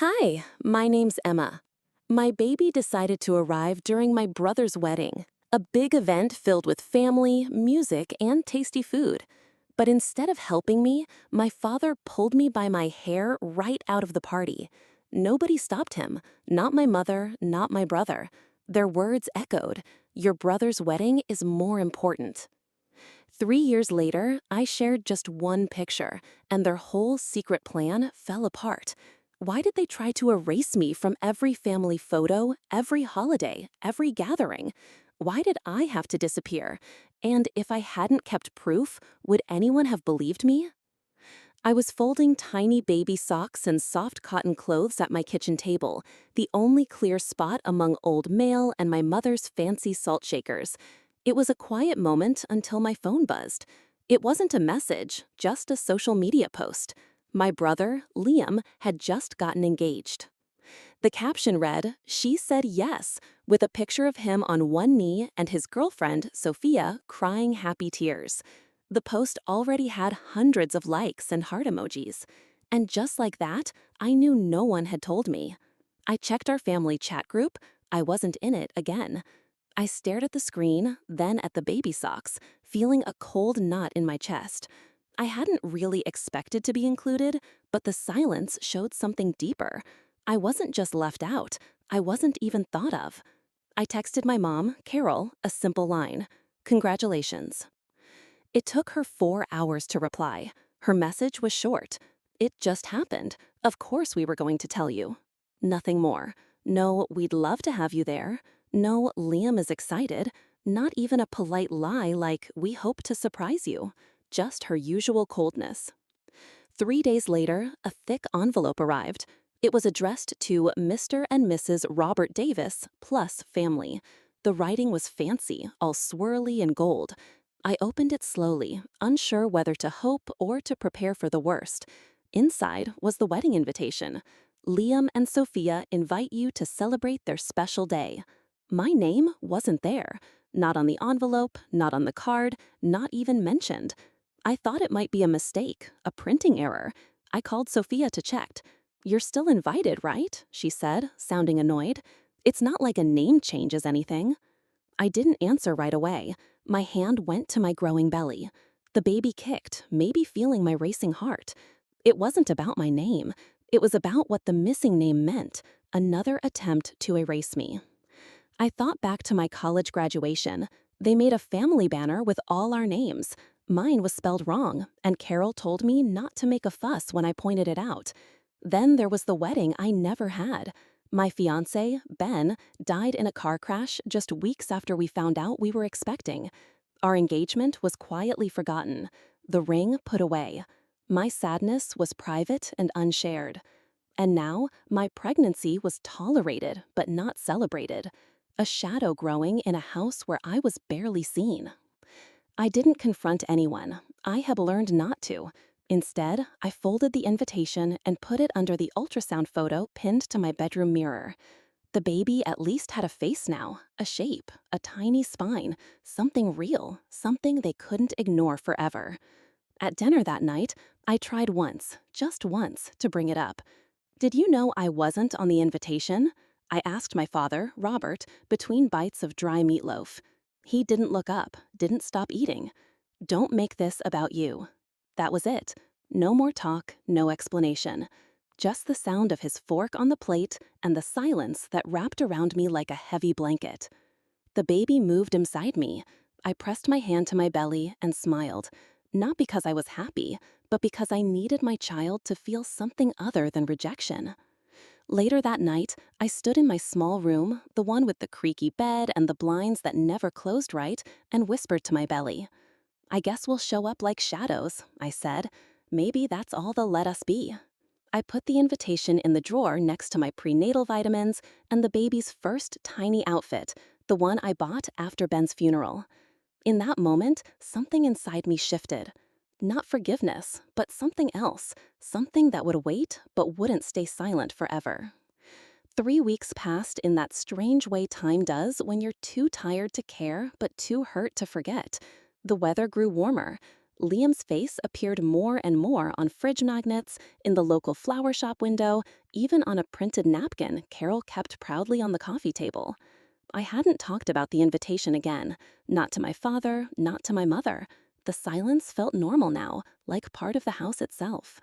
Hi, my name's Emma. My baby decided to arrive during my brother's wedding, a big event filled with family, music, and tasty food. But instead of helping me, my father pulled me by my hair right out of the party. Nobody stopped him, not my mother, not my brother. Their words echoed, "Your brother's wedding is more important." 3 years later, I shared just one picture, and their whole secret plan fell apart. Why did they try to erase me from every family photo, every holiday, every gathering? Why did I have to disappear? And if I hadn't kept proof, would anyone have believed me? I was folding tiny baby socks and soft cotton clothes at my kitchen table, the only clear spot among old mail and my mother's fancy salt shakers. It was a quiet moment until my phone buzzed. It wasn't a message, just a social media post. My brother, Liam, had just gotten engaged. The caption read, "She said yes," with a picture of him on one knee and his girlfriend, Sophia, crying happy tears. The post already had hundreds of likes and heart emojis. And just like that, I knew no one had told me. I checked our family chat group. I wasn't in it again. I stared at the screen, then at the baby socks, feeling a cold knot in my chest. I hadn't really expected to be included, but the silence showed something deeper. I wasn't just left out, I wasn't even thought of. I texted my mom, Carol, a simple line: "Congratulations." It took her 4 hours to reply. Her message was short. "It just happened. Of course we were going to tell you." Nothing more. No, "We'd love to have you there." No, "Liam is excited." Not even a polite lie like, "We hope to surprise you." Just her usual coldness. 3 days later, a thick envelope arrived. It was addressed to Mr. and Mrs. Robert Davis, plus family. The writing was fancy, all swirly and gold. I opened it slowly, unsure whether to hope or to prepare for the worst. Inside was the wedding invitation. "Liam and Sophia invite you to celebrate their special day." My name wasn't there. Not on the envelope, not on the card, not even mentioned. I thought it might be a mistake, a printing error. I called Sophia to check. "You're still invited, right?" she said, sounding annoyed. "It's not like a name change is anything." I didn't answer right away. My hand went to my growing belly. The baby kicked, maybe feeling my racing heart. It wasn't about my name. It was about what the missing name meant, another attempt to erase me. I thought back to my college graduation. They made a family banner with all our names. Mine was spelled wrong, and Carol told me not to make a fuss when I pointed it out. Then there was the wedding I never had. My fiancé, Ben, died in a car crash just weeks after we found out we were expecting. Our engagement was quietly forgotten, the ring put away. My sadness was private and unshared. And now, my pregnancy was tolerated but not celebrated. A shadow growing in a house where I was barely seen. I didn't confront anyone. I had learned not to. Instead, I folded the invitation and put it under the ultrasound photo pinned to my bedroom mirror. The baby at least had a face now, a shape, a tiny spine, something real, something they couldn't ignore forever. At dinner that night, I tried once, just once, to bring it up. "Did you know I wasn't on the invitation?" I asked my father, Robert, between bites of dry meatloaf. He didn't look up, didn't stop eating. "Don't make this about you." That was it. No more talk, no explanation. Just the sound of his fork on the plate and the silence that wrapped around me like a heavy blanket. The baby moved inside me. I pressed my hand to my belly and smiled. Not because I was happy, but because I needed my child to feel something other than rejection. Later that night, I stood in my small room, the one with the creaky bed and the blinds that never closed right, and whispered to my belly. "I guess we'll show up like shadows," I said. "Maybe that's all they'll let us be." I put the invitation in the drawer next to my prenatal vitamins and the baby's first tiny outfit, the one I bought after Ben's funeral. In that moment, something inside me shifted. Not forgiveness, but something else, something that would wait but wouldn't stay silent forever. 3 weeks passed in that strange way time does when you're too tired to care but too hurt to forget. The weather grew warmer. Liam's face appeared more and more on fridge magnets, in the local flower shop window, even on a printed napkin Carol kept proudly on the coffee table. I hadn't talked about the invitation again, not to my father, not to my mother. The silence felt normal now, like part of the house itself.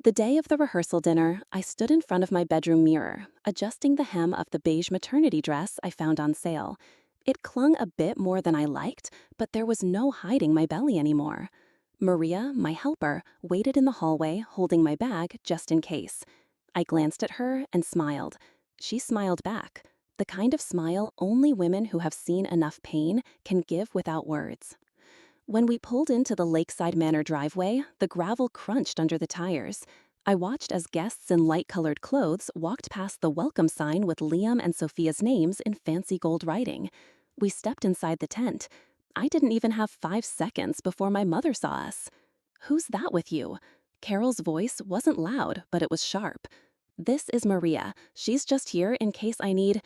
The day of the rehearsal dinner, I stood in front of my bedroom mirror, adjusting the hem of the beige maternity dress I found on sale. It clung a bit more than I liked, but there was no hiding my belly anymore. Maria, my helper, waited in the hallway holding my bag just in case. I glanced at her and smiled. She smiled back, the kind of smile only women who have seen enough pain can give without words. When we pulled into the Lakeside Manor driveway, the gravel crunched under the tires. I watched as guests in light-colored clothes walked past the welcome sign with Liam and Sophia's names in fancy gold writing. We stepped inside the tent. I didn't even have 5 seconds before my mother saw us. "Who's that with you?" Carol's voice wasn't loud, but it was sharp. "This is Maria. She's just here in case I need—"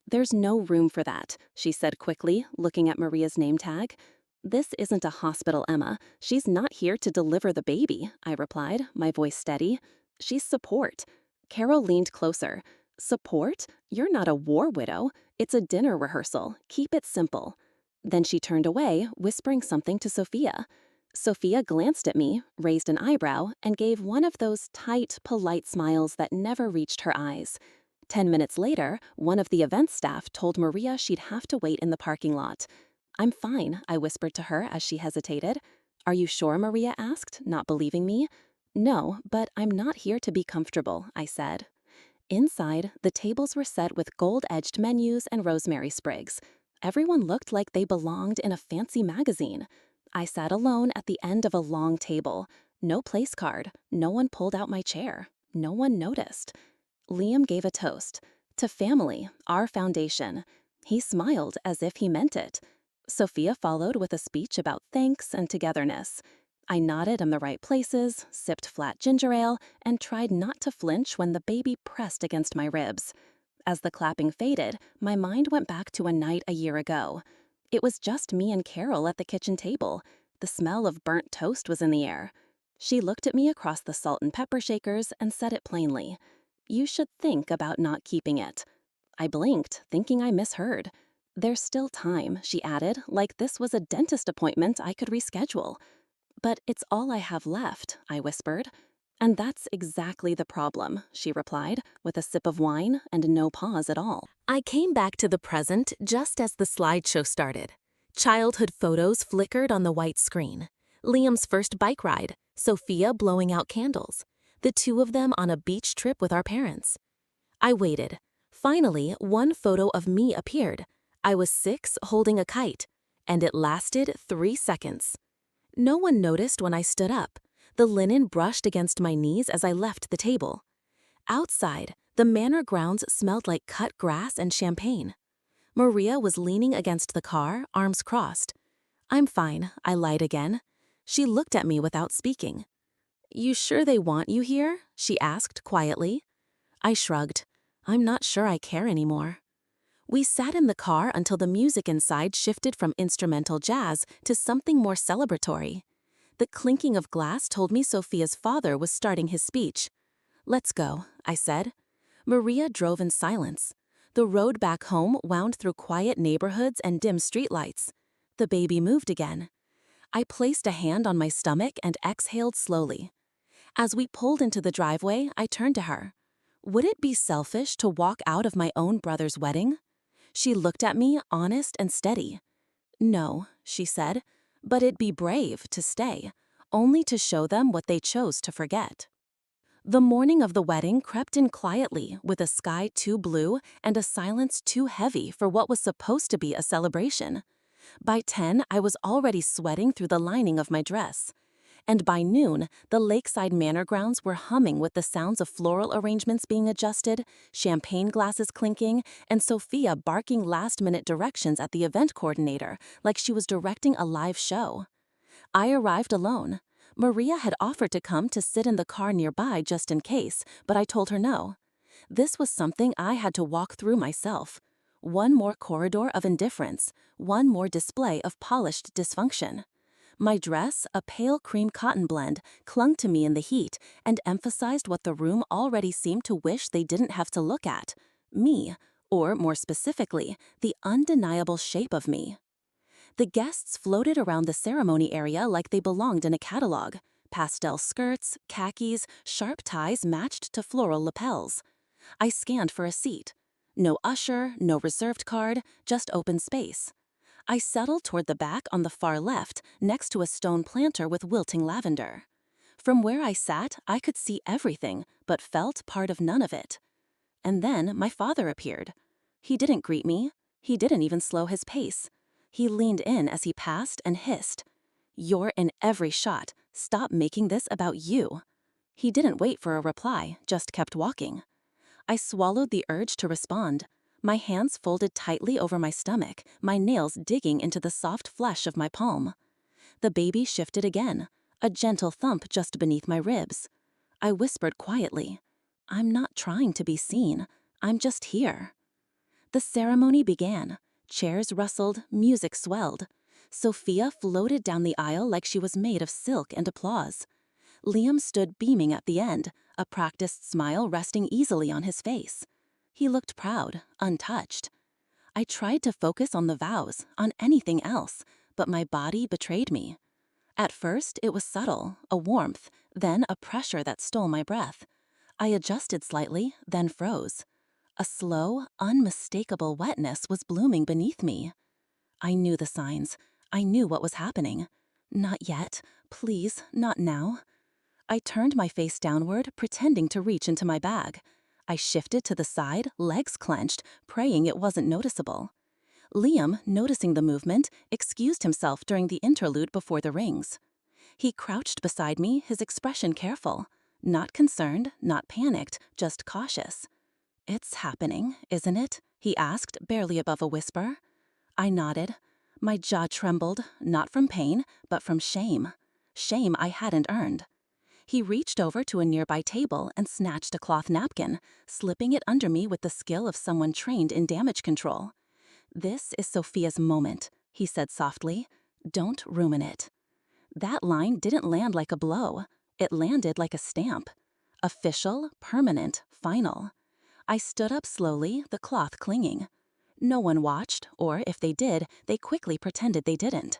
"There's no room for that," she said quickly, looking at Maria's name tag. "This isn't a hospital, Emma. She's not here to deliver the baby," I replied, my voice steady. "She's support." Carol leaned closer. "Support? You're not a war widow. It's a dinner rehearsal. Keep it simple." Then she turned away, whispering something to Sophia. Sophia glanced at me, raised an eyebrow, and gave one of those tight, polite smiles that never reached her eyes. 10 minutes later, one of the event staff told Maria she'd have to wait in the parking lot. "I'm fine," I whispered to her as she hesitated. "Are you sure?" Maria asked, not believing me. "No, but I'm not here to be comfortable," I said. Inside, the tables were set with gold-edged menus and rosemary sprigs. Everyone looked like they belonged in a fancy magazine. I sat alone at the end of a long table. No place card. No one pulled out my chair. No one noticed. Liam gave a toast. "To family, our foundation." He smiled as if he meant it. Sophia followed with a speech about thanks and togetherness. I nodded in the right places, sipped flat ginger ale, and tried not to flinch when the baby pressed against my ribs. As the clapping faded, my mind went back to a night a year ago. It was just me and Carol at the kitchen table. The smell of burnt toast was in the air. She looked at me across the salt and pepper shakers and said it plainly. "You should think about not keeping it." I blinked, thinking I misheard. "There's still time," she added, like this was a dentist appointment I could reschedule. "But it's all I have left," I whispered. "And that's exactly the problem," she replied, with a sip of wine and no pause at all. I came back to the present just as the slideshow started. Childhood photos flickered on the white screen. Liam's first bike ride, Sophia blowing out candles, the two of them on a beach trip with our parents. I waited. Finally, one photo of me appeared. I was 6 holding a kite, and it lasted 3 seconds. No one noticed when I stood up. The linen brushed against my knees as I left the table. Outside, the manor grounds smelled like cut grass and champagne. Maria was leaning against the car, arms crossed. "I'm fine," I lied again. She looked at me without speaking. "You sure they want you here?" she asked quietly. I shrugged. I'm not sure I care anymore. We sat in the car until the music inside shifted from instrumental jazz to something more celebratory. The clinking of glass told me Sophia's father was starting his speech. "Let's go," I said. Maria drove in silence. The road back home wound through quiet neighborhoods and dim streetlights. The baby moved again. I placed a hand on my stomach and exhaled slowly. As we pulled into the driveway, I turned to her. Would it be selfish to walk out of my own brother's wedding? She looked at me, honest and steady. "No," she said, "but it'd be brave to stay, only to show them what they chose to forget." The morning of the wedding crept in quietly, with a sky too blue and a silence too heavy for what was supposed to be a celebration. By 10, I was already sweating through the lining of my dress. And by noon, the Lakeside Manor grounds were humming with the sounds of floral arrangements being adjusted, champagne glasses clinking, and Sophia barking last-minute directions at the event coordinator like she was directing a live show. I arrived alone. Maria had offered to come to sit in the car nearby just in case, but I told her no. This was something I had to walk through myself. One more corridor of indifference, one more display of polished dysfunction. My dress, a pale cream cotton blend, clung to me in the heat and emphasized what the room already seemed to wish they didn't have to look at: me, or more specifically, the undeniable shape of me. The guests floated around the ceremony area like they belonged in a catalog. Pastel skirts, khakis, sharp ties matched to floral lapels. I scanned for a seat. No usher, no reserved card, just open space. I settled toward the back on the far left, next to a stone planter with wilting lavender. From where I sat, I could see everything, but felt part of none of it. And then my father appeared. He didn't greet me. He didn't even slow his pace. He leaned in as he passed and hissed, "You're in every shot. Stop making this about you." He didn't wait for a reply, just kept walking. I swallowed the urge to respond. My hands folded tightly over my stomach, my nails digging into the soft flesh of my palm. The baby shifted again, a gentle thump just beneath my ribs. I whispered quietly, "I'm not trying to be seen. I'm just here." The ceremony began. Chairs rustled, music swelled. Sophia floated down the aisle like she was made of silk and applause. Liam stood beaming at the end, a practiced smile resting easily on his face. He looked proud, untouched. I tried to focus on the vows, on anything else, but my body betrayed me. At first, it was subtle, a warmth, then a pressure that stole my breath. I adjusted slightly, then froze. A slow, unmistakable wetness was blooming beneath me. I knew the signs. I knew what was happening. Not yet. Please, not now. I turned my face downward, pretending to reach into my bag. I shifted to the side, legs clenched, praying it wasn't noticeable. Liam, noticing the movement, excused himself during the interlude before the rings. He crouched beside me, his expression careful. Not concerned, not panicked, just cautious. "It's happening, isn't it?" he asked, barely above a whisper. I nodded. My jaw trembled, not from pain, but from shame. Shame I hadn't earned. He reached over to a nearby table and snatched a cloth napkin, slipping it under me with the skill of someone trained in damage control. "This is Sophia's moment," he said softly. "Don't ruin it." That line didn't land like a blow. It landed like a stamp. Official, permanent, final. I stood up slowly, the cloth clinging. No one watched, or if they did, they quickly pretended they didn't.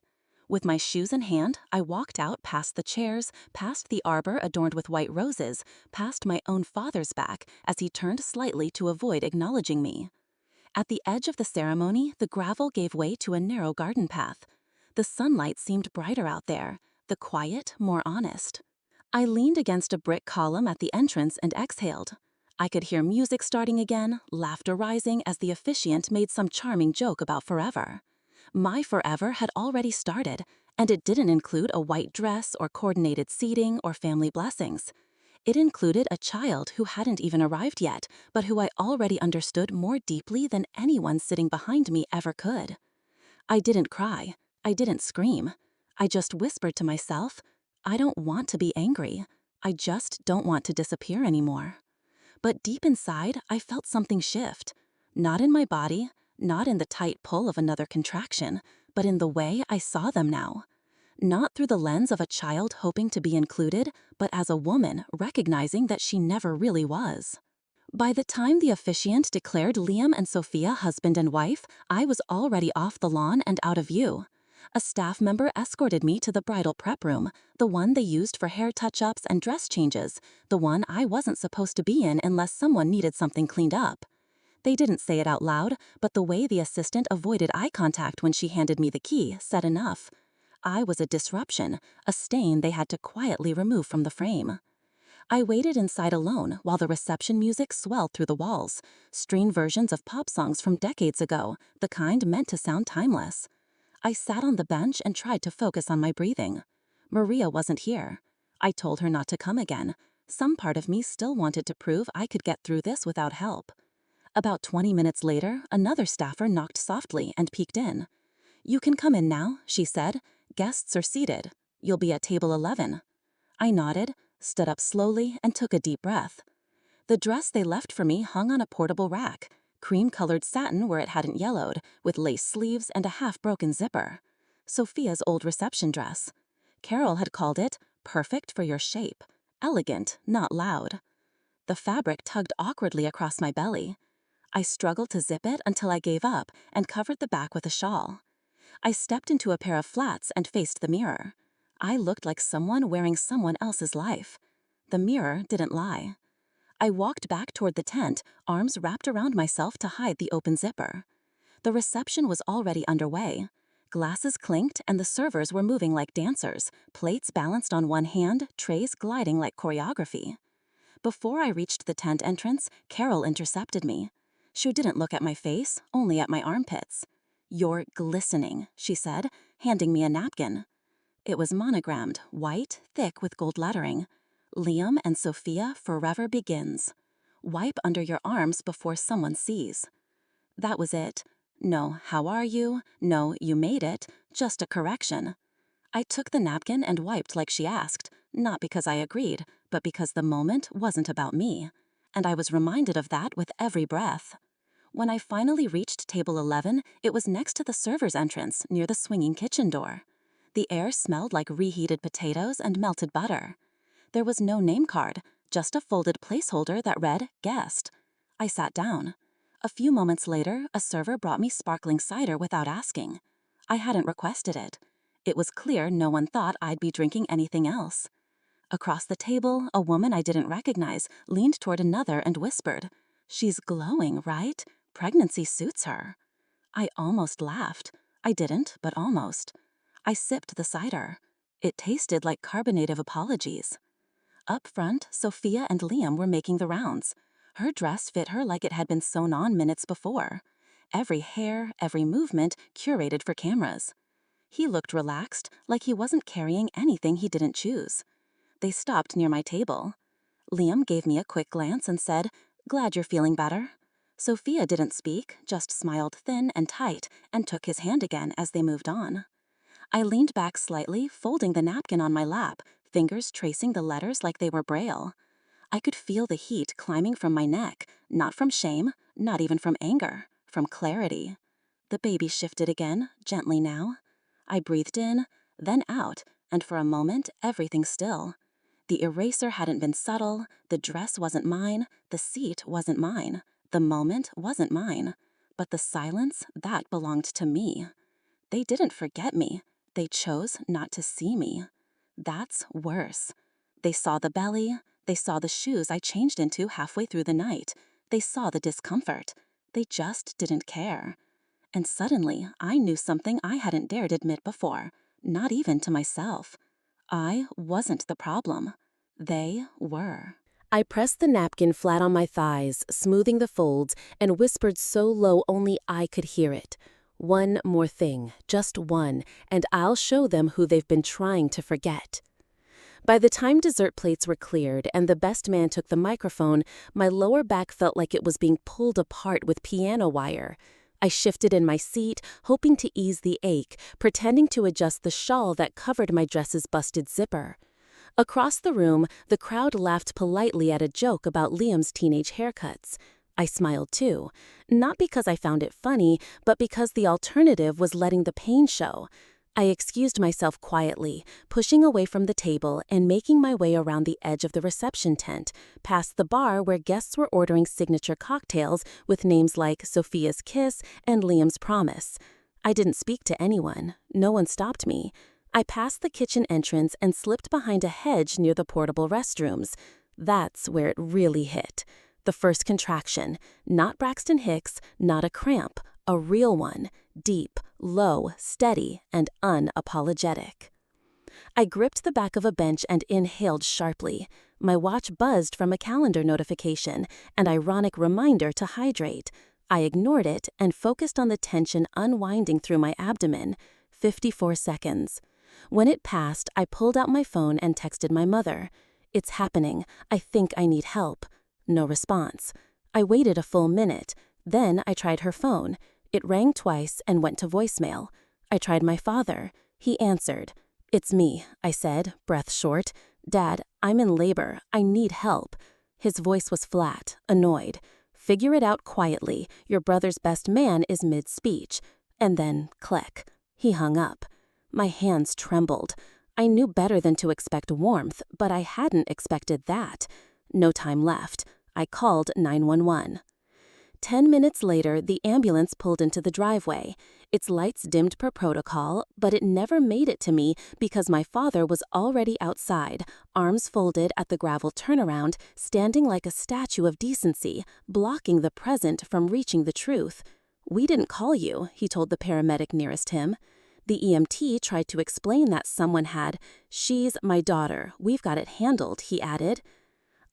With my shoes in hand, I walked out past the chairs, past the arbor adorned with white roses, past my own father's back as he turned slightly to avoid acknowledging me. At the edge of the ceremony, the gravel gave way to a narrow garden path. The sunlight seemed brighter out there, the quiet more honest. I leaned against a brick column at the entrance and exhaled. I could hear music starting again, laughter rising as the officiant made some charming joke about forever. My forever had already started, and it didn't include a white dress or coordinated seating or family blessings. It included a child who hadn't even arrived yet, but who I already understood more deeply than anyone sitting behind me ever could. I didn't cry. I didn't scream. I just whispered to myself, "I don't want to be angry. I just don't want to disappear anymore." But deep inside, I felt something shift. Not in my body, not in the tight pull of another contraction, but in the way I saw them now. Not through the lens of a child hoping to be included, but as a woman recognizing that she never really was. By the time the officiant declared Liam and Sophia husband and wife, I was already off the lawn and out of view. A staff member escorted me to the bridal prep room, the one they used for hair touch-ups and dress changes, the one I wasn't supposed to be in unless someone needed something cleaned up. They didn't say it out loud, but the way the assistant avoided eye contact when she handed me the key said enough. I was a disruption, a stain they had to quietly remove from the frame. I waited inside alone while the reception music swelled through the walls, string versions of pop songs from decades ago, the kind meant to sound timeless. I sat on the bench and tried to focus on my breathing. Maria wasn't here. I told her not to come again. Some part of me still wanted to prove I could get through this without help. About 20 minutes later, another staffer knocked softly and peeked in. "You can come in now," she said. "Guests are seated. You'll be at table 11. I nodded, stood up slowly, and took a deep breath. The dress they left for me hung on a portable rack, cream-colored satin where it hadn't yellowed, with lace sleeves and a half-broken zipper. Sophia's old reception dress. Carol had called it perfect for your shape, elegant, not loud. The fabric tugged awkwardly across my belly. I struggled to zip it until I gave up and covered the back with a shawl. I stepped into a pair of flats and faced the mirror. I looked like someone wearing someone else's life. The mirror didn't lie. I walked back toward the tent, arms wrapped around myself to hide the open zipper. The reception was already underway. Glasses clinked and the servers were moving like dancers, plates balanced on one hand, trays gliding like choreography. Before I reached the tent entrance, Carol intercepted me. She didn't look at my face, only at my armpits. "You're glistening," she said, handing me a napkin. It was monogrammed, white, thick with gold lettering. "Liam and Sophia forever begins. Wipe under your arms before someone sees." That was it. No, "how are you?" No, "you made it," just a correction. I took the napkin and wiped like she asked, not because I agreed, but because the moment wasn't about me. And I was reminded of that with every breath. When I finally reached table 11, it was next to the server's entrance near the swinging kitchen door. The air smelled like reheated potatoes and melted butter. There was no name card, just a folded placeholder that read, "Guest." I sat down. A few moments later, a server brought me sparkling cider without asking. I hadn't requested it. It was clear no one thought I'd be drinking anything else. Across the table, a woman I didn't recognize leaned toward another and whispered, "She's glowing, right? Pregnancy suits her." I almost laughed. I didn't, but almost. I sipped the cider. It tasted like carbonated apologies. Up front, Sophia and Liam were making the rounds. Her dress fit her like it had been sewn on minutes before. Every hair, every movement curated for cameras. He looked relaxed, like he wasn't carrying anything he didn't choose. They stopped near my table. Liam gave me a quick glance and said, "Glad you're feeling better." Sophia didn't speak, just smiled thin and tight, and took his hand again as they moved on. I leaned back slightly, folding the napkin on my lap, fingers tracing the letters like they were braille. I could feel the heat climbing from my neck, not from shame, not even from anger, from clarity. The baby shifted again, gently now. I breathed in, then out, and for a moment, everything still. The eraser hadn't been subtle, the dress wasn't mine, the seat wasn't mine, the moment wasn't mine. But the silence, that belonged to me. They didn't forget me. They chose not to see me. That's worse. They saw the belly. They saw the shoes I changed into halfway through the night. They saw the discomfort. They just didn't care. And suddenly, I knew something I hadn't dared admit before, not even to myself. I wasn't the problem. They were. I pressed the napkin flat on my thighs, smoothing the folds, and whispered so low only I could hear it. "One more thing, just one, and I'll show them who they've been trying to forget." By the time dessert plates were cleared and the best man took the microphone, my lower back felt like it was being pulled apart with piano wire. I shifted in my seat, hoping to ease the ache, pretending to adjust the shawl that covered my dress's busted zipper. Across the room, the crowd laughed politely at a joke about Liam's teenage haircuts. I smiled too, not because I found it funny, but because the alternative was letting the pain show. I excused myself quietly, pushing away from the table and making my way around the edge of the reception tent, past the bar where guests were ordering signature cocktails with names like Sophia's Kiss and Liam's Promise. I didn't speak to anyone. No one stopped me. I passed the kitchen entrance and slipped behind a hedge near the portable restrooms. That's where it really hit. The first contraction, not Braxton Hicks, not a cramp, a real one, deep, low, steady, and unapologetic. I gripped the back of a bench and inhaled sharply. My watch buzzed from a calendar notification, an ironic reminder to hydrate. I ignored it and focused on the tension unwinding through my abdomen. 54 seconds. When it passed, I pulled out my phone and texted my mother. "It's happening. I think I need help." No response. I waited a full minute. Then I tried her phone. It rang twice and went to voicemail. I tried my father. He answered. "It's me," I said, breath short. "Dad, I'm in labor. I need help." His voice was flat, annoyed. "Figure it out quietly. Your brother's best man is mid-speech." And then, click. He hung up. My hands trembled. I knew better than to expect warmth, but I hadn't expected that. No time left. I called 911. 10 minutes later, the ambulance pulled into the driveway. Its lights dimmed per protocol, but it never made it to me because my father was already outside, arms folded at the gravel turnaround, standing like a statue of decency, blocking the present from reaching the truth. "We didn't call you," he told the paramedic nearest him. The EMT tried to explain that someone had. "She's my daughter. We've got it handled," he added.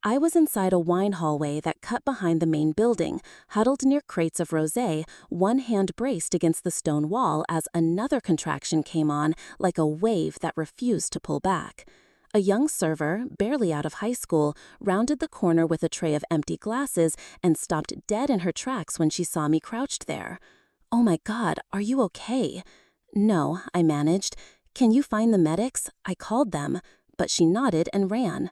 I was inside a wine hallway that cut behind the main building, huddled near crates of rosé, one hand braced against the stone wall as another contraction came on like a wave that refused to pull back. A young server, barely out of high school, rounded the corner with a tray of empty glasses and stopped dead in her tracks when she saw me crouched there. "Oh my God, are you okay?" "No," I managed. "Can you find the medics?" I called them, but she nodded and ran.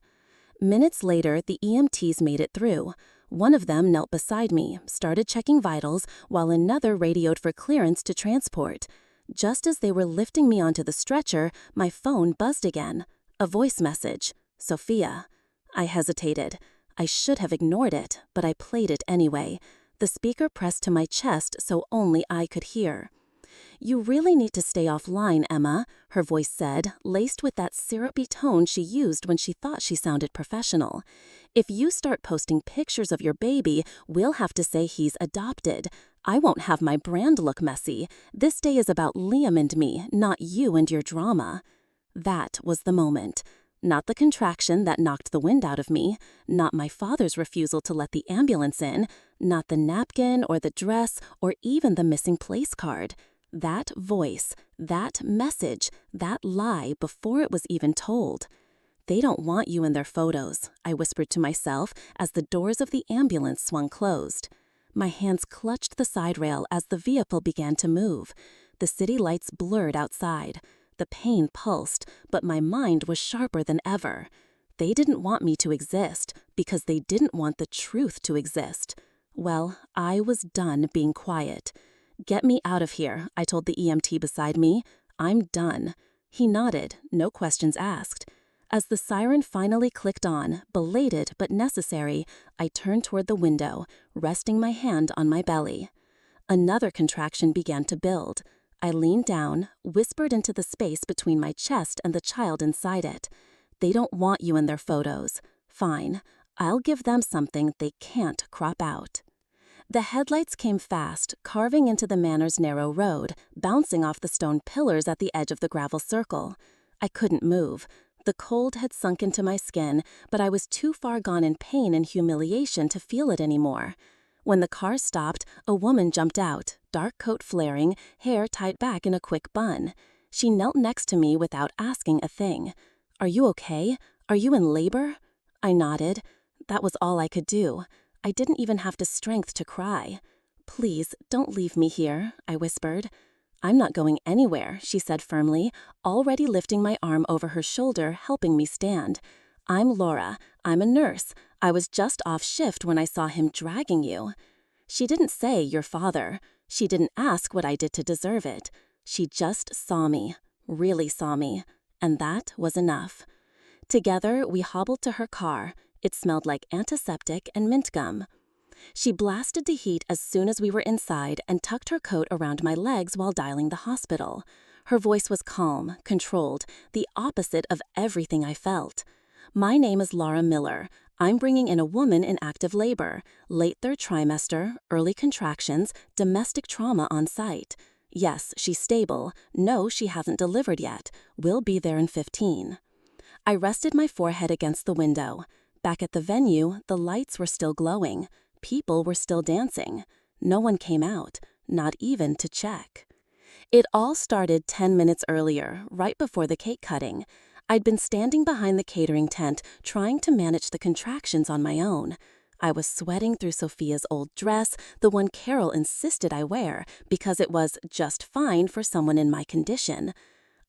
Minutes later, the EMTs made it through. One of them knelt beside me, started checking vitals, while another radioed for clearance to transport. Just as they were lifting me onto the stretcher, my phone buzzed again. A voice message. "Sophia." I hesitated. I should have ignored it, but I played it anyway. The speaker pressed to my chest so only I could hear. "You really need to stay offline, Emma," her voice said, laced with that syrupy tone she used when she thought she sounded professional. "If you start posting pictures of your baby, we'll have to say he's adopted. I won't have my brand look messy. This day is about Liam and me, not you and your drama." That was the moment. Not the contraction that knocked the wind out of me, not my father's refusal to let the ambulance in, not the napkin or the dress or even the missing place card. That voice, that message, that lie before it was even told. "They don't want you in their photos," I whispered to myself as the doors of the ambulance swung closed. My hands clutched the side rail as the vehicle began to move. The city lights blurred outside. The pain pulsed, but my mind was sharper than ever. They didn't want me to exist because they didn't want the truth to exist. Well, I was done being quiet. "Get me out of here," I told the EMT beside me. "I'm done." He nodded, no questions asked. As the siren finally clicked on, belated but necessary, I turned toward the window, resting my hand on my belly. Another contraction began to build. I leaned down, whispered into the space between my chest and the child inside it. "They don't want you in their photos. Fine. I'll give them something they can't crop out." The headlights came fast, carving into the manor's narrow road, bouncing off the stone pillars at the edge of the gravel circle. I couldn't move. The cold had sunk into my skin, but I was too far gone in pain and humiliation to feel it anymore. When the car stopped, a woman jumped out, dark coat flaring, hair tied back in a quick bun. She knelt next to me without asking a thing. "Are you okay? Are you in labor?" I nodded. That was all I could do. I didn't even have the strength to cry. "Please, don't leave me here," I whispered. "I'm not going anywhere," she said firmly, already lifting my arm over her shoulder, helping me stand. "I'm Laura. I'm a nurse. I was just off shift when I saw him dragging you." She didn't say, "Your father." She didn't ask what I did to deserve it. She just saw me, really saw me, and that was enough. Together, we hobbled to her car. It smelled like antiseptic and mint gum. She blasted the heat as soon as we were inside and tucked her coat around my legs while dialing the hospital. Her voice was calm, controlled, the opposite of everything I felt. "My name is Laura Miller. I'm bringing in a woman in active labor, late 3rd trimester, early contractions, domestic trauma on site. Yes, she's stable. No, she hasn't delivered yet. We'll be there in 15. I rested my forehead against the window. Back at the venue, the lights were still glowing. People were still dancing. No one came out, not even to check. It all started 10 minutes earlier, right before the cake cutting. I'd been standing behind the catering tent, trying to manage the contractions on my own. I was sweating through Sophia's old dress, the one Carol insisted I wear, because it was just fine for someone in my condition.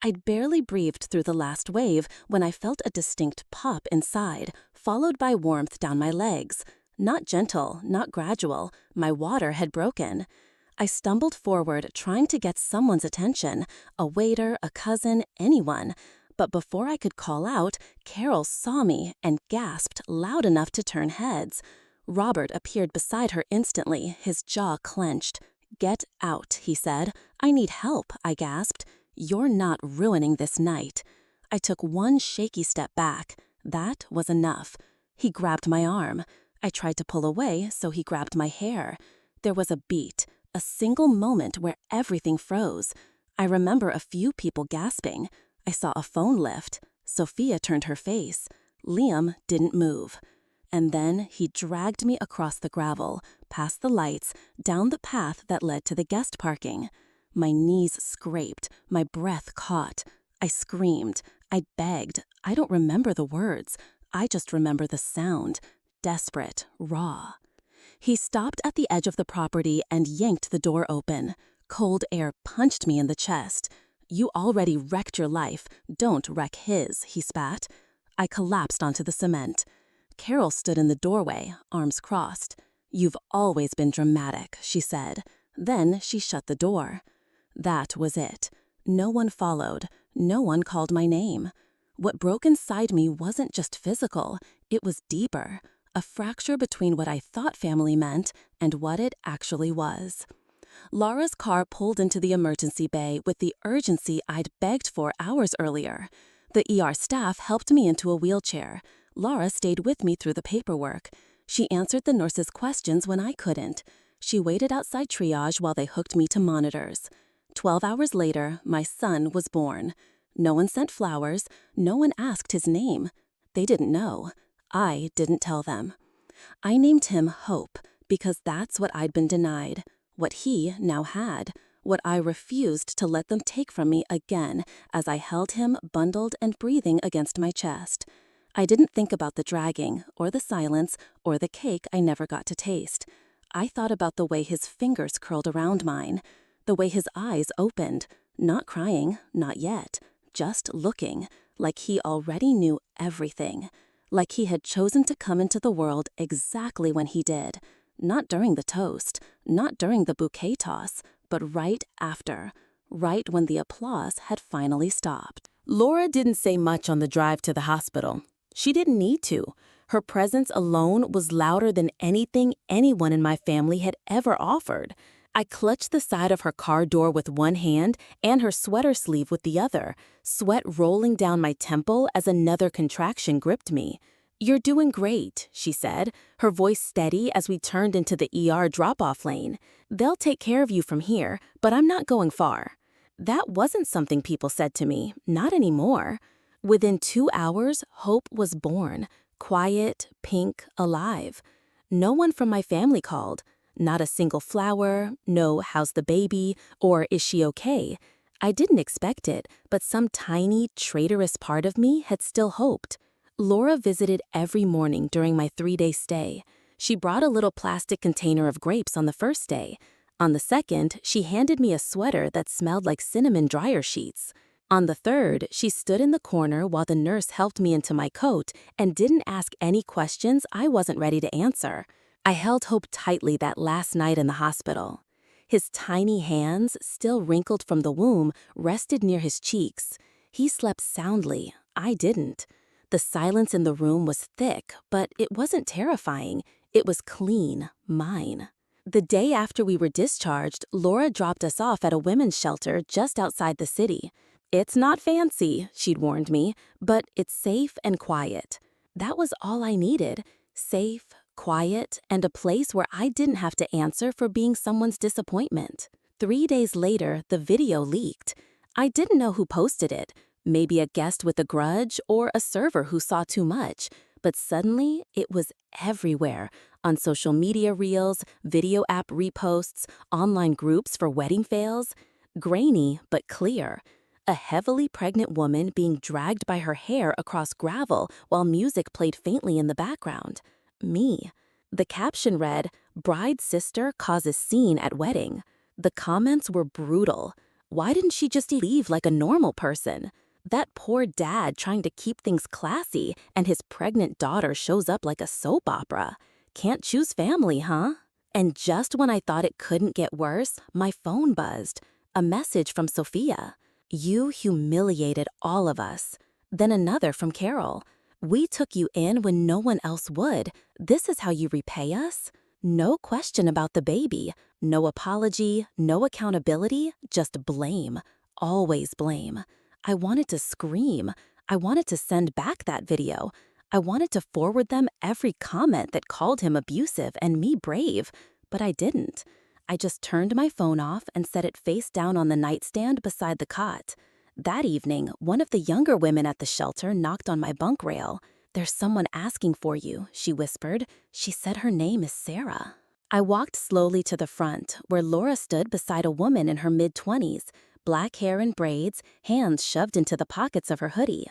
I'd barely breathed through the last wave when I felt a distinct pop inside, followed by warmth down my legs. Not gentle, not gradual. My water had broken. I stumbled forward, trying to get someone's attention, a waiter, a cousin, anyone. But before I could call out, Carol saw me and gasped loud enough to turn heads. Robert appeared beside her instantly, his jaw clenched. "Get out," he said. "I need help," I gasped. "You're not ruining this night." I took one shaky step back. That was enough. He grabbed my arm. I tried to pull away, so he grabbed my hair. There was a beat, a single moment where everything froze. I remember a few people gasping. I saw a phone lift. Sophia turned her face. Liam didn't move. And then he dragged me across the gravel, past the lights, down the path that led to the guest parking. My knees scraped, my breath caught. I screamed. I begged. I don't remember the words. I just remember the sound. Desperate, raw. He stopped at the edge of the property and yanked the door open. Cold air punched me in the chest. "You already wrecked your life. Don't wreck his," he spat. I collapsed onto the cement. Carol stood in the doorway, arms crossed. "You've always been dramatic," she said. Then she shut the door. That was it. No one followed. No one called my name. What broke inside me wasn't just physical. It was deeper. A fracture between what I thought family meant and what it actually was. Laura's car pulled into the emergency bay with the urgency I'd begged for hours earlier. The ER staff helped me into a wheelchair. Laura stayed with me through the paperwork. She answered the nurses' questions when I couldn't. She waited outside triage while they hooked me to monitors. 12 hours later, my son was born. No one sent flowers. No one asked his name. They didn't know. I didn't tell them. I named him Hope because that's what I'd been denied, what he now had, what I refused to let them take from me again as I held him bundled and breathing against my chest. I didn't think about the dragging, or the silence, or the cake I never got to taste. I thought about the way his fingers curled around mine, the way his eyes opened, not crying, not yet, just looking, like he already knew everything, like he had chosen to come into the world exactly when he did, not during the toast, not during the bouquet toss, but right after, right when the applause had finally stopped. Laura didn't say much on the drive to the hospital. She didn't need to. Her presence alone was louder than anything anyone in my family had ever offered. I clutched the side of her car door with one hand and her sweater sleeve with the other, sweat rolling down my temple as another contraction gripped me. "You're doing great," she said, her voice steady as we turned into the ER drop-off lane. "They'll take care of you from here, but I'm not going far." That wasn't something people said to me, not anymore. Within 2 hours, Hope was born, quiet, pink, alive. No one from my family called. Not a single flower, no "how's the baby," or "is she okay?" I didn't expect it, but some tiny, traitorous part of me had still hoped. Laura visited every morning during my 3-day stay. She brought a little plastic container of grapes on the first day. On the second, she handed me a sweater that smelled like cinnamon dryer sheets. On the third, she stood in the corner while the nurse helped me into my coat and didn't ask any questions I wasn't ready to answer. I held Hope tightly that last night in the hospital. His tiny hands, still wrinkled from the womb, rested near his cheeks. He slept soundly. I didn't. The silence in the room was thick, but it wasn't terrifying. It was clean, mine. The day after we were discharged, Laura dropped us off at a women's shelter just outside the city. "It's not fancy," she'd warned me, "but it's safe and quiet." That was all I needed. Safe, quiet, and a place where I didn't have to answer for being someone's disappointment. 3 days later, the video leaked. I didn't know who posted it. Maybe a guest with a grudge or a server who saw too much. But suddenly, it was everywhere. On social media reels, video app reposts, online groups for wedding fails. Grainy, but clear. A heavily pregnant woman being dragged by her hair across gravel while music played faintly in the background. Me. The caption read, "Bride's sister causes scene at wedding." The comments were brutal. Why didn't she just leave like a normal person? That poor dad trying to keep things classy, and his pregnant daughter shows up like a soap opera. Can't choose family, huh? And just when I thought it couldn't get worse, my phone buzzed. A message from Sophia. "You humiliated all of us." Then another from Carol. "We took you in when no one else would. This is how you repay us?" No question about the baby. No apology, no accountability, just blame. Always blame. I wanted to scream. I wanted to send back that video. I wanted to forward them every comment that called him abusive and me brave, but I didn't. I just turned my phone off and set it face down on the nightstand beside the cot. That evening, one of the younger women at the shelter knocked on my bunk rail. "There's someone asking for you," she whispered. She said her name is Sarah. I walked slowly to the front, where Laura stood beside a woman in her mid-20s, black hair in braids, hands shoved into the pockets of her hoodie.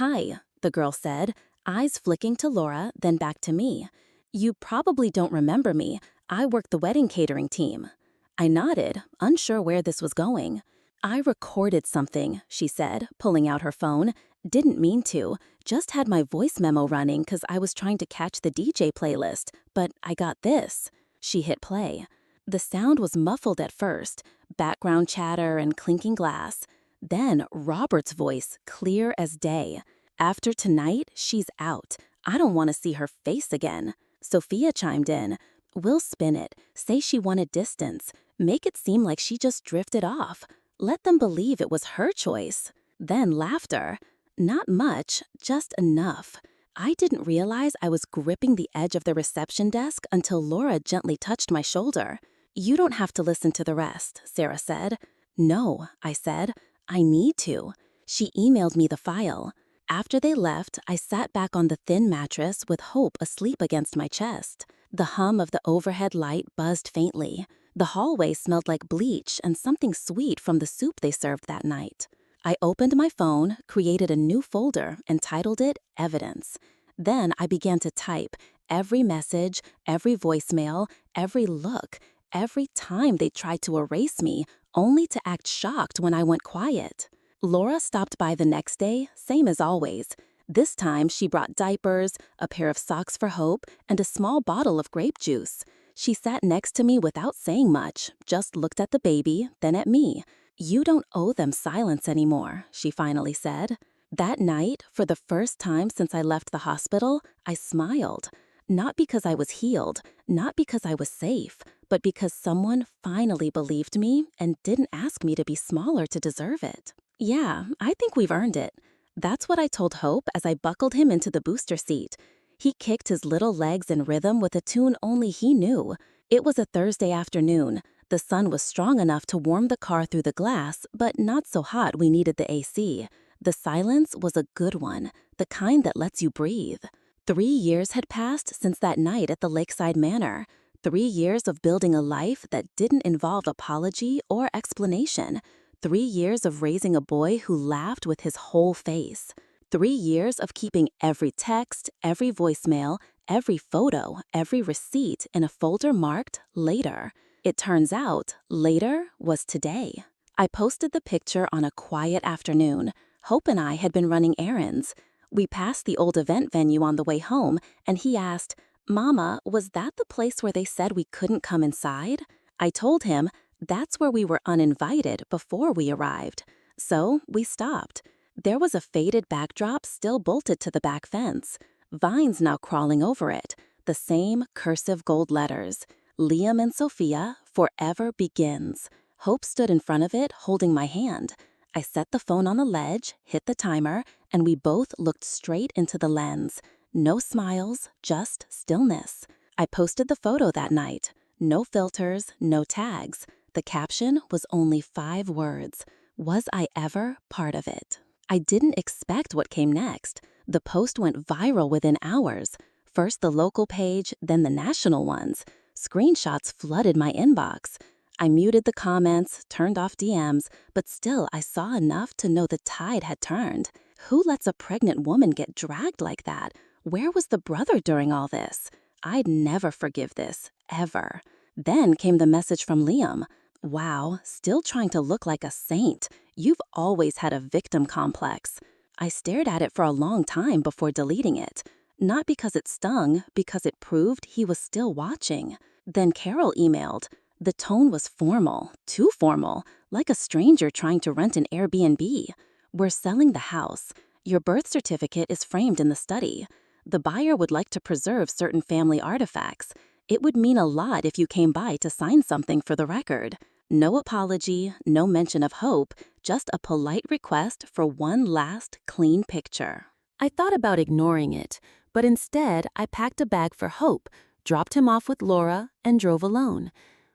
"Hi," the girl said, eyes flicking to Laura, then back to me. "You probably don't remember me. I work the wedding catering team." I nodded, unsure where this was going. "I recorded something," she said, pulling out her phone. "Didn't mean to. Just had my voice memo running because I was trying to catch the DJ playlist, but I got this." She hit play. The sound was muffled at first, background chatter and clinking glass. Then Robert's voice, clear as day. "After tonight, she's out. I don't want to see her face again." Sophia chimed in. "We'll spin it. Say she wanted distance. Make it seem like she just drifted off. Let them believe it was her choice." Then laughter. Not much, just enough. I didn't realize I was gripping the edge of the reception desk until Laura gently touched my shoulder. "You don't have to listen to the rest," Sarah said. "No," I said. "I need to." She emailed me the file. After they left, I sat back on the thin mattress with hope asleep against my chest. The hum of the overhead light buzzed faintly. The hallway smelled like bleach and something sweet from the soup they served that night. I opened my phone, created a new folder, and titled it Evidence. Then I began to type every message, every voicemail, every look, every time they tried to erase me, only to act shocked when I went quiet. Laura stopped by the next day, same as always. This time she brought diapers, a pair of socks for Hope, and a small bottle of grape juice. She sat next to me without saying much, just looked at the baby, then at me. "You don't owe them silence anymore," she finally said. That night, for the first time since I left the hospital, I smiled. Not because I was healed, not because I was safe, but because someone finally believed me and didn't ask me to be smaller to deserve it. "Yeah, I think we've earned it." That's what I told Hope as I buckled him into the booster seat. He kicked his little legs in rhythm with a tune only he knew. It was a Thursday afternoon. The sun was strong enough to warm the car through the glass, but not so hot we needed the AC. The silence was a good one, the kind that lets you breathe. 3 years had passed since that night at the Lakeside Manor. 3 years of building a life that didn't involve apology or explanation. 3 years of raising a boy who laughed with his whole face. 3 years of keeping every text, every voicemail, every photo, every receipt in a folder marked later. It turns out, later was today. I posted the picture on a quiet afternoon. Hope and I had been running errands. We passed the old event venue on the way home, and he asked, "Mama, was that the place where they said we couldn't come inside?" I told him, that's where we were uninvited before we arrived. So we stopped. There was a faded backdrop still bolted to the back fence. Vines now crawling over it. The same cursive gold letters. "Liam and Sophia, forever begins." Hope stood in front of it, holding my hand. I set the phone on the ledge, hit the timer, and we both looked straight into the lens. No smiles, just stillness. I posted the photo that night. No filters, no tags. The caption was only 5 words. Was I ever part of it? I didn't expect what came next. The post went viral within hours. First the local page, then the national ones. Screenshots flooded my inbox. I muted the comments, turned off DMs, but still I saw enough to know the tide had turned. Who lets a pregnant woman get dragged like that? Where was the brother during all this? I'd never forgive this, ever. Then came the message from Liam. "Wow, still trying to look like a saint. You've always had a victim complex." I stared at it for a long time before deleting it. Not because it stung, because it proved he was still watching. Then Carol emailed. The tone was formal, too formal, like a stranger trying to rent an Airbnb. "We're selling the house. Your birth certificate is framed in the study. The buyer would like to preserve certain family artifacts. It would mean a lot if you came by to sign something for the record. No apology, no mention of hope, just a polite request for one last clean picture. I thought about ignoring it, but instead I packed a bag for Hope, dropped him off with Laura, and drove alone.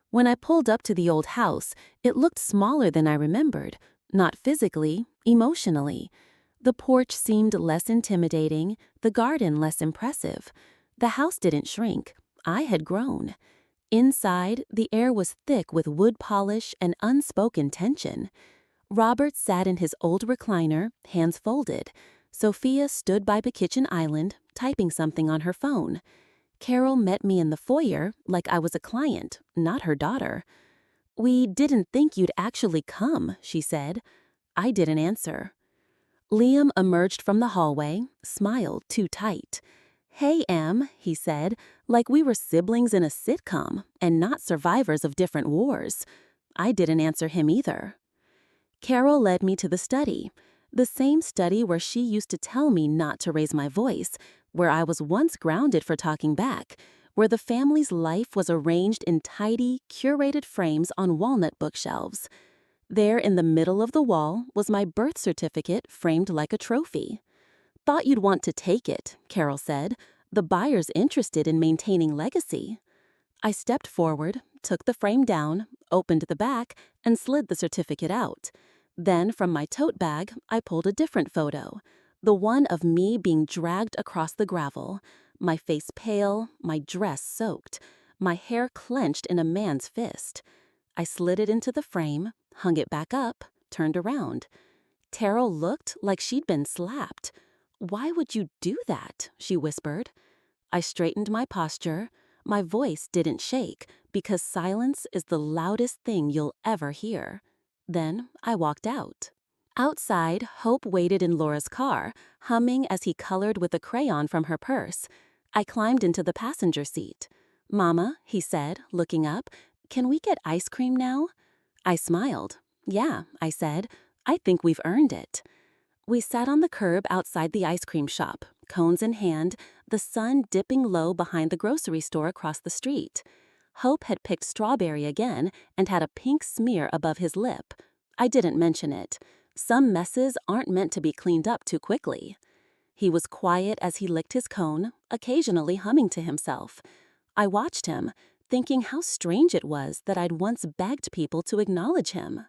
When I pulled up to the old house, it looked smaller than I remembered, not physically, emotionally. The porch seemed less intimidating, the garden less impressive. The house didn't shrink. I had grown. Inside, the air was thick with wood polish and unspoken tension. Robert sat in his old recliner, hands folded. Sophia stood by the kitchen island, typing something on her phone. Carol met me in the foyer like I was a client, not her daughter. "We didn't think you'd actually come," she said. I didn't answer. Liam emerged from the hallway, smiled too tight. "Hey, Em," he said, like we were siblings in a sitcom and not survivors of different wars. I didn't answer him either. Carol led me to the study, the same study where she used to tell me not to raise my voice, where I was once grounded for talking back, where the family's life was arranged in tidy, curated frames on walnut bookshelves. There in the middle of the wall was my birth certificate framed like a trophy. "Thought you'd want to take it," Carol said. "The buyer's interested in maintaining legacy." I stepped forward, took the frame down, opened the back, and slid the certificate out. Then from my tote bag, I pulled a different photo, the one of me being dragged across the gravel, my face pale, my dress soaked, my hair clenched in a man's fist. I slid it into the frame, hung it back up, turned around. Terrell looked like she'd been slapped. "Why would you do that?" she whispered. I straightened my posture. My voice didn't shake because silence is the loudest thing you'll ever hear. Then I walked out. Outside, Hope waited in Laura's car, humming as he colored with a crayon from her purse. I climbed into the passenger seat. "Mama," he said, looking up, "can we get ice cream now?" I smiled. "Yeah," I said, "I think we've earned it." We sat on the curb outside the ice cream shop, cones in hand, the sun dipping low behind the grocery store across the street. Hope had picked strawberry again and had a pink smear above his lip. I didn't mention it. Some messes aren't meant to be cleaned up too quickly. He was quiet as he licked his cone, occasionally humming to himself. I watched him, thinking how strange it was that I'd once begged people to acknowledge him.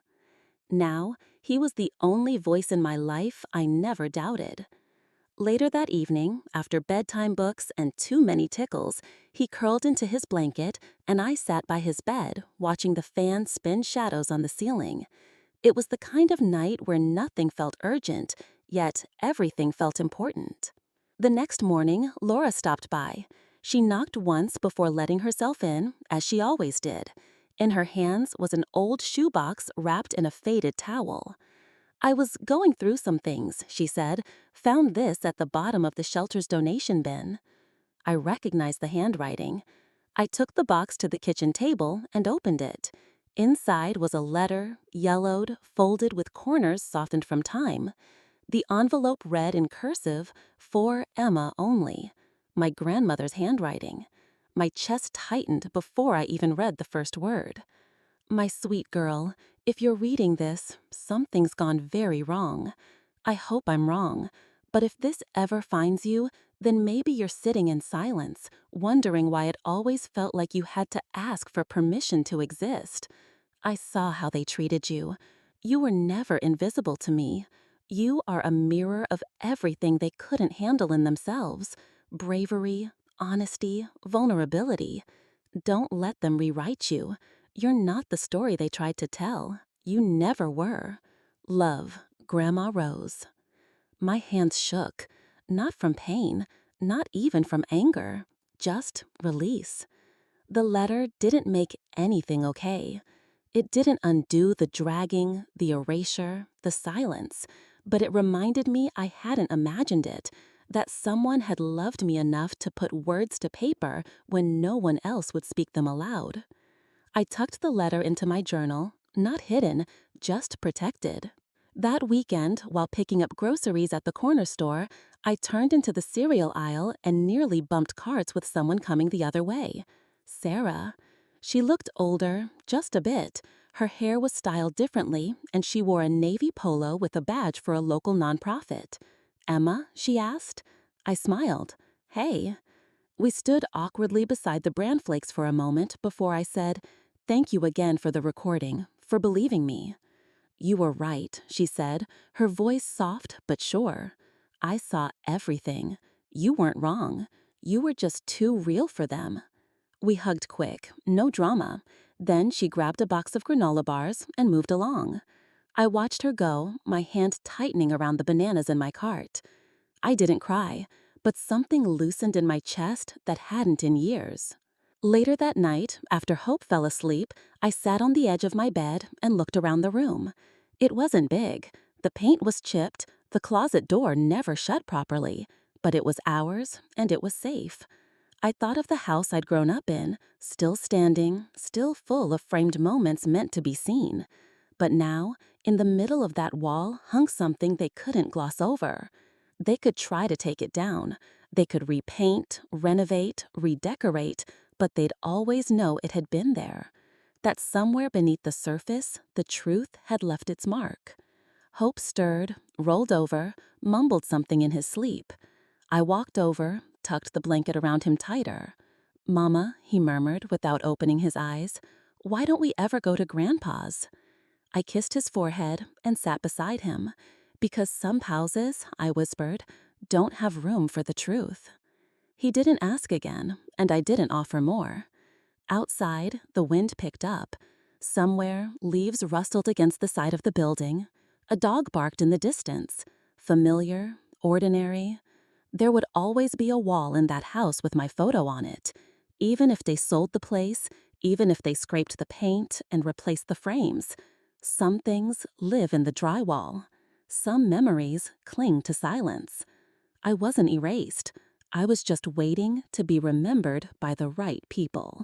Now, he was the only voice in my life I never doubted. Later that evening, after bedtime books and too many tickles, he curled into his blanket and I sat by his bed, watching the fan spin shadows on the ceiling. It was the kind of night where nothing felt urgent, yet everything felt important. The next morning, Laura stopped by. She knocked once before letting herself in, as she always did. In her hands was an old shoebox wrapped in a faded towel. "I was going through some things," she said. "Found this at the bottom of the shelter's donation bin." I recognized the handwriting. I took the box to the kitchen table and opened it. Inside was a letter, yellowed, folded with corners softened from time. The envelope read in cursive, "For Emma only." My grandmother's handwriting. My chest tightened before I even read the first word. "My sweet girl, if you're reading this, something's gone very wrong. I hope I'm wrong, but if this ever finds you, then maybe you're sitting in silence, wondering why it always felt like you had to ask for permission to exist. I saw how they treated you. You were never invisible to me. You are a mirror of everything they couldn't handle in themselves. Bravery, honesty, vulnerability. Don't let them rewrite you. You're not the story they tried to tell. You never were. Love, Grandma Rose." My hands shook, not from pain, not even from anger, just release. The letter didn't make anything okay. It didn't undo the dragging, the erasure, the silence, but it reminded me I hadn't imagined it, that someone had loved me enough to put words to paper when no one else would speak them aloud. I tucked the letter into my journal, not hidden, just protected. That weekend, while picking up groceries at the corner store, I turned into the cereal aisle and nearly bumped carts with someone coming the other way. Sarah. She looked older, just a bit. Her hair was styled differently, and she wore a navy polo with a badge for a local nonprofit. "Emma?" she asked. I smiled. "Hey." We stood awkwardly beside the bran flakes for a moment before I said, "Thank you again for the recording, for believing me." "You were right," she said, her voice soft but sure. "I saw everything. You weren't wrong. You were just too real for them." We hugged quick, no drama. Then she grabbed a box of granola bars and moved along. I watched her go, my hand tightening around the bananas in my cart. I didn't cry, but something loosened in my chest that hadn't in years. Later that night, after Hope fell asleep, I sat on the edge of my bed and looked around the room. It wasn't big. The paint was chipped, the closet door never shut properly, but it was ours and it was safe. I thought of the house I'd grown up in, still standing, still full of framed moments meant to be seen. But now, in the middle of that wall hung something they couldn't gloss over. They could try to take it down. They could repaint, renovate, redecorate, but they'd always know it had been there. That somewhere beneath the surface, the truth had left its mark. Hope stirred, rolled over, mumbled something in his sleep. I walked over, tucked the blanket around him tighter. "Mama," he murmured without opening his eyes, "why don't we ever go to Grandpa's?" I kissed his forehead and sat beside him. "Because some houses," I whispered, "don't have room for the truth." He didn't ask again, and I didn't offer more. Outside, the wind picked up. Somewhere, leaves rustled against the side of the building. A dog barked in the distance. Familiar, ordinary. There would always be a wall in that house with my photo on it. Even if they sold the place, even if they scraped the paint and replaced the frames. Some things live in the drywall. Some memories cling to silence. I wasn't erased. I was just waiting to be remembered by the right people.